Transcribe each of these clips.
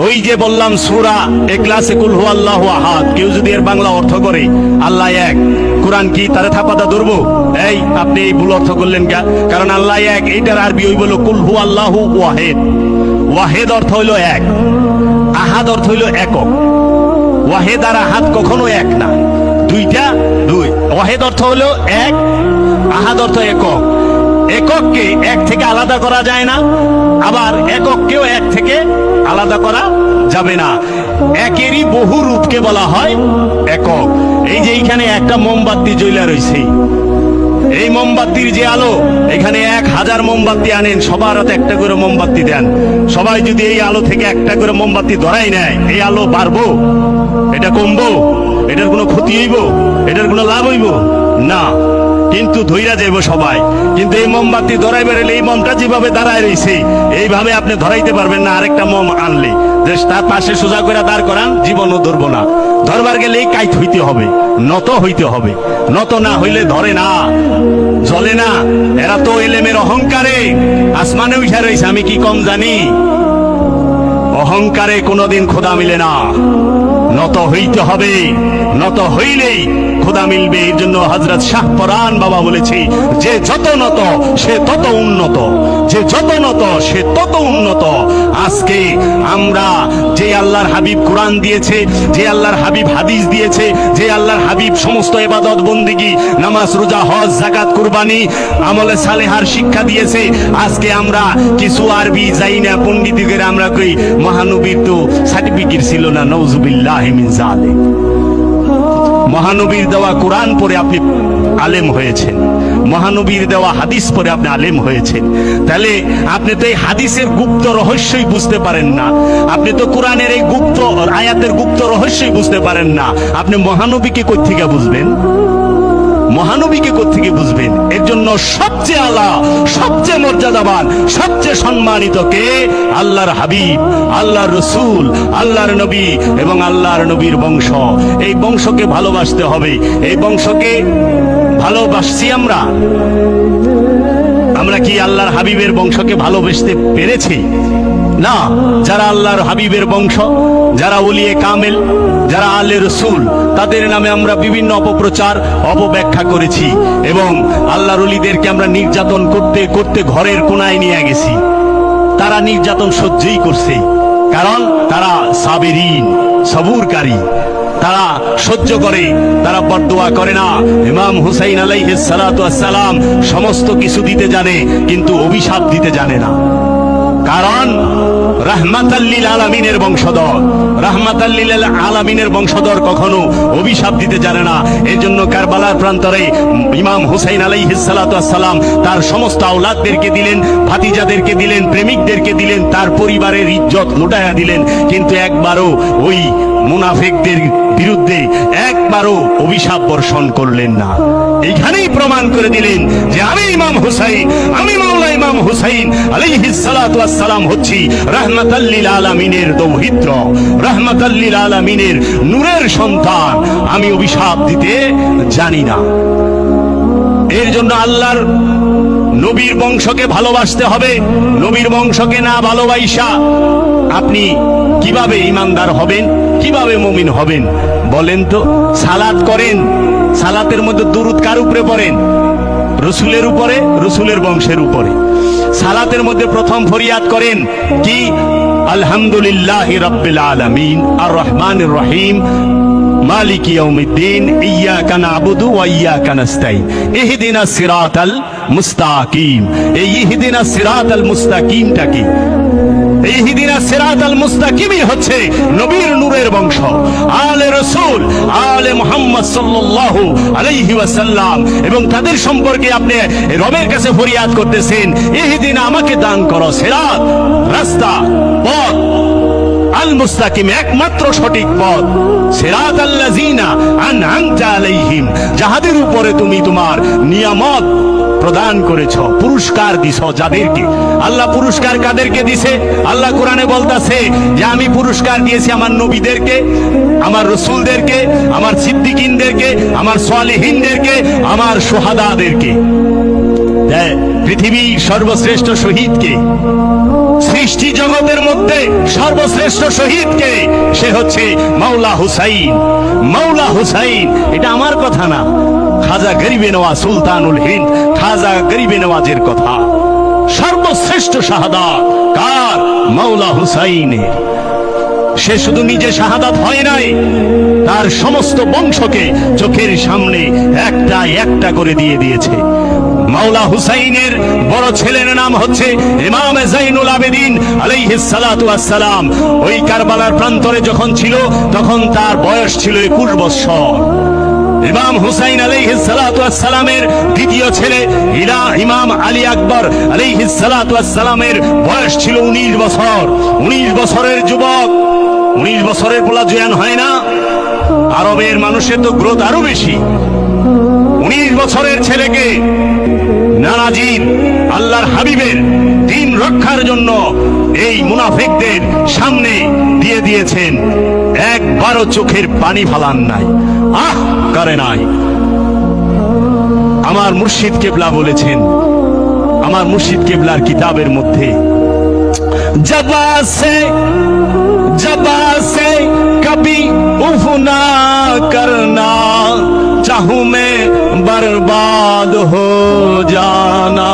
ওই যে বললাম সূরা ইখলাসে কুল হুয়াল্লাহু আহাদ, কেউ যদি এর বাংলা অর্থ করে আল্লাহ এক, কোরআন কি তারে থাপাতা ধরবো? এই আপনি এই ভুল অর্থ করলেন কে? কারণ আল্লাহ এক, এইটার আরবি হইল কুল হুয়াল্লাহু ওয়াহিদ। ওয়াহিদ অর্থ হইল এক, আহাদ অর্থ হইল একক। ওয়াহিদ আর আহাদ কখনো এক না, দুইটা দুই। ওয়াহিদ অর্থ হলো এক, আহাদ অর্থ একক। একককে এক থেকে আলাদা করা যায় না, আবার একককেও এক থেকে আলাদা করা যাবে না। একেরই বহু রূপকে বলা হয় একক। এই যে এইখানে একটা মোমবাতি জ্বলা রয়েছে, এই মোমবাতির যে আলো, এখানে 1000 মোমবাতি আনেন, সবার হাতে একটা করে মোমবাতি দেন, সবাই যদি এই আলো থেকে একটা করে মোমবাতি ধরাই নেয়, এই আলো বাড়বো? এটা কমবো? এটার কোনো ক্ষতি হইব? এটার কোনো লাভ হইব না, কিন্তু ধইরা যাইব সবাই। কিন্তু এই মোমবাতি ধরাই বেরোলে এই মোমটা যেভাবে দাঁড়ায় রয়েছে এইভাবে আপনি ধরাইতে পারবেন না। আরেকটা মোম আনলে যে তার পাশে সোজা করে দাঁড় করান, জীবনও ধরবো না। ধরবার গেলে কাইত হইতে হবে, নত হইতে হবে, নত না হইলে ধরে না, জ্বলে না। এরা তো এলেমের অহংকারে আসমানে উঠা রয়েছে, আমি কি কম জানি? অহংকারে কোনোদিন খোদা মিলে না, নত হইতে হবে, নত হইলেই খোদা মিলবে। এর জন্য হযরত শাহ পরান বাবা বলেছে, যে যত নত সে তত উন্নত, যে যত নত সে তত উন্নত। আজকে আমরা যে আল্লাহর হাবিব কোরআন দিয়েছে, যে আল্লাহর হাবিব হাদিস দিয়েছে, যে আল্লাহর হাবিব সমস্ত ইবাদত বন্দেগী, নামাজ রোজা হজ যাকাত কুরবানি আমলে সালেহার শিক্ষা দিয়েছে, আজকে আমরা কিছু আরবি যাই না পণ্ডিতদের আমরা কই মহানবীর তো সার্টিফিকেট ছিল না, নাউজুবিল্লাহি মিন যালিক। মহানবীর দেওয়া কোরআন পড়ে আপনি আলেম হয়েছেন, মহানবীর দেওয়া হাদিস পড়ে আপনি আলেম হয়েছেন। তাহলে আপনি তো এই হাদিসের গুপ্ত রহস্যই বুঝতে পারেন না, আপনি তো কোরআনের এই গুপ্ত আয়াতের গুপ্ত রহস্যই বুঝতে পারেন না, আপনি মহানবীকে কই থেকে বুঝবেন? মহানবীকে কোত্থেকে বুঝবেন? এর জন্য সবচেয়ে আলা, সবচেয়ে মর্যাদাবান, সবচেয়ে সম্মানিত কে? আল্লাহর হাবিব, আল্লাহর রসুল, আল্লাহর নবী এবং আল্লাহর নবীর বংশ। এই বংশকে ভালোবাসতে হবে। এই বংশকে ভালোবাসছি আমরা? আমরা কি আল্লাহর হাবিবের বংশকে ভালোবাসতে পেরেছি? না। যারা আল্লাহর হাবিবের বংশ, যারা ওলিয়ে কামেল, যারা আলে রসুল, তাদের নামে আমরা বিভিন্ন অপপ্রচার অপব্যাখ্যা করেছি এবং আল্লাহর ওলিদেরকে আমরা নির্যাতন করতে করতে ঘরের কোনায় নিয়ে গেছি। তারা নির্যাতন সহ্যই করছে, কারণ তারা সাবিরিন, সবুরকারী, তারা সহ্য করে, তারা বদদুয়া করে না। ইমাম হুসাইন আলাইহিস সালাতু ওয়াস সালাম সমস্ত কিছু দিতে জানে, কিন্তু অভিশাপ দিতে জানে না। কারণ রাহমাতাল লিল আলামিনের বংশধর, রাহমাতাল লিল আলামিনের বংশধর কখনো অভিশাপ দিতে জানে না। এই জন্য কারবালার প্রান্তরে ইমাম হুসাইন আলাইহিস সালাতু ওয়াস সালাম তার সমস্ত আওলাদদেরকে দিলেন, ভাতিজাদেরকে দিলেন, প্রেমিকদেরকে দিলেন, তার পরিবারের ইজ্জত লুটাইয়া দিলেন, কিন্তু একবারও ওই মুনাফিকদের বিরুদ্ধে একবারও অভিশাপ বর্ষণ করলেন না। এইখানেই প্রমাণ করে দিলেন যে আমি ইমাম হুসাইন, আমি মাওলা ইমাম হুসাইন আলাইহিস সালাতু ওয়াস সালাম হচ্ছি রাহমাতাল লিল আলামিনের দৌহিত্র, রাহমাতাল লিল আলামিনের নূরের সন্তান। আমি অভিশাপ দিতে জানি না। এর জন্য আল্লাহর নবীর বংশকে ভালোবাসতে হবে। নবীর বংশকে না ভালোবাসা আপনি কিভাবে ইমানদার হবেন, কিভাবে মুমিন হবেন বলেন তো? সালাত করেন, সালাতের মধ্যে দুরূদ কার উপরে পড়েন? রসুলের উপরে, রসুলের বংশের উপরে। সালাতের মধ্যে প্রথম ফরিয়াদ করেন কি? আলহামদুলিল্লাহি রাব্বিল আলামিন আর রহমানির রহিম মালিকি ইয়াউমিদ্দিন ইয়্যাকা না'বুদু ওয়া ইয়্যাকা নাস্তাইন ইহদিনাস সিরাতাল মুস্তাকিম। এই ইহদিনাস সিরাতাল মুস্তাকিমটা কি? এই ইহদিনাস সিরাতাল মুস্তাকিমই হচ্ছে নবীর নূরের বংশ, আলে রাসূল, আলে মুহাম্মদ সাল্লাল্লাহু আলাইহি ওয়াসাল্লাম। এবং তাদের সম্পর্কে আপনি রবের কাছে ফরিয়াদ করতেছেন, ইহদিনা, আমাকে দান করো সিরাত, রাস্তা, পথ, আল মুস্তাকিম, একমাত্র সঠিক পথ, সিরাতাল্লাযিনা আন'আমতা আলাইহিম, যাদের উপরে তুমি তোমার নিয়ামত প্রদান করেছ, পুরস্কার দিছ যাদেরকে। আল্লাহ পুরস্কার কাদেরকে দিছে? আল্লাহ কোরআনে বলতাছে যে আমি পুরস্কার দিয়েছি আমার নবীদেরকে, আমার রসুলদেরকে, আমার সিদ্দিকিনদেরকে, আমার সালেহিনদেরকে, আমার শুহাদাদেরকে। পৃথিবীর সর্বশ্রেষ্ঠ শহীদকে, সৃষ্টি জগতের মধ্যে সর্বশ্রেষ্ঠ শহীদকে, সে হচ্ছে মাওলা হুসাইন। মাওলা হুসাইন, এটা আমার কথা না, খাজা গরিবে নওয়াজ সুলতানুল হিন্দ খাজা গরিবে নওয়াজের কথা। সর্বশ্রেষ্ঠ শাহাদাত কার? মাওলা হুসাইনের। সে শুধু নিজে শাহাদাত হয় নাই, তার সমস্ত বংশকে চোখের সামনে একটা একটা করে দিয়ে দিয়েছে। মাওলা হুসাইনের বড় ছেলের নাম হচ্ছে ইমাম জাইনুল আবেদিন আলাইহিস সালাতু ওয়াস সালাম। ওই কারবালার প্রান্তরে যখন ছিল তখন তার বয়স ছিল 21 বছর। ইমাম হুসাইন আলাইহিস সালাতু ওয়াস সালামের দ্বিতীয় ছেলে ইমাম আলী আকবর আলাইহিস সালাতু ওয়াস সালামের বয়স ছিল 19 বছর। 19 বছরের যুবক, 19 বছরের পোলা জয়ান হয় না। আরবের মানুষের তো গ্রোথ আরো বেশি। 19 বছরের ছেলেকে নানাজির আল্লাহর হাবিবের দিন রক্ষার জন্য এই মুনাফিকদের সামনে দিয়ে দিয়েছেন, একবারও চোখের পানি ফালান নাই, আহ করে নাই। আমার মুর্শিদ কেবলা বলেছেন, আমার মুর্শিদ কেবলার কিতাবের মধ্যে, জবা से कभी उफ ना करना, चाहूं मैं बर्बाद हो जाना।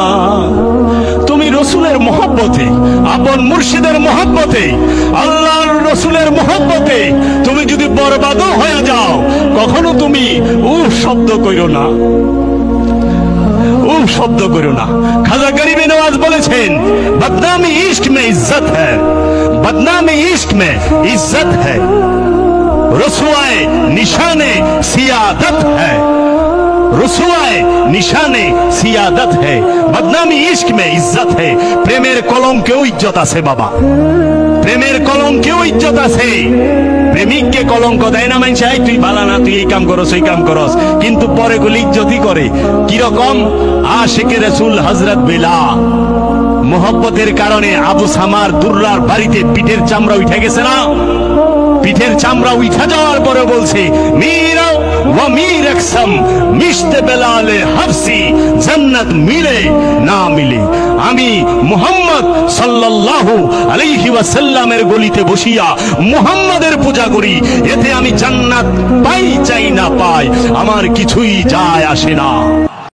তুমি রসুলের মহব্বতে, আপন মুর্শিদের মহব্বতে, আল্লাহর রসুলের মহব্বতে তুমি যদি বরবাদও হয়ে যাও, কখনো তুমি উফ শব্দ কইরো না, উফ শব্দ করো না। খাজা গরিবে নওয়াজ বলেছেন, বদনামি ইश्क में इज्जत है, बदनामी इश्क में इज्जत है, रसुआए निशाने सियादत है, रसुआए निशाने सियादत है, बदनामी इश्क में इज्जत है। প্রেমের কলঙ্কেও ইজ্জত আছে বাবা, প্রেমের কলঙ্কেও ইজ্জত আছে। প্রেমিককে কলঙ্ক দেয় না মানুষ, তুই ভালো না, তুই এই কাম করস ওই কাম করস, কিন্তু পরে গুলি ইজ্জতই করে। কিরকম? আশিকে রাসূল হযরত বিলাল মোহব্বতের কারণে আবু সামার দুর্রার বাড়িতে পিঠের চামড়া উঠে গেছে না? পিঠের চামড়া উঠা যাওয়ার পরে বলছে, মীরা ওয়া মীর আকসাম মিশতে বেলালে হাফসি, জান্নাত মিলে না মিলে আমি মুহাম্মদ সাল্লাল্লাহু আলাইহি ওয়াসাল্লামের গলিতে বসিয়া মুহাম্মাদের পূজা করি, এতে আমি জান্নাত পাই চাই না পাই আমার কিছুই যায় আসে না।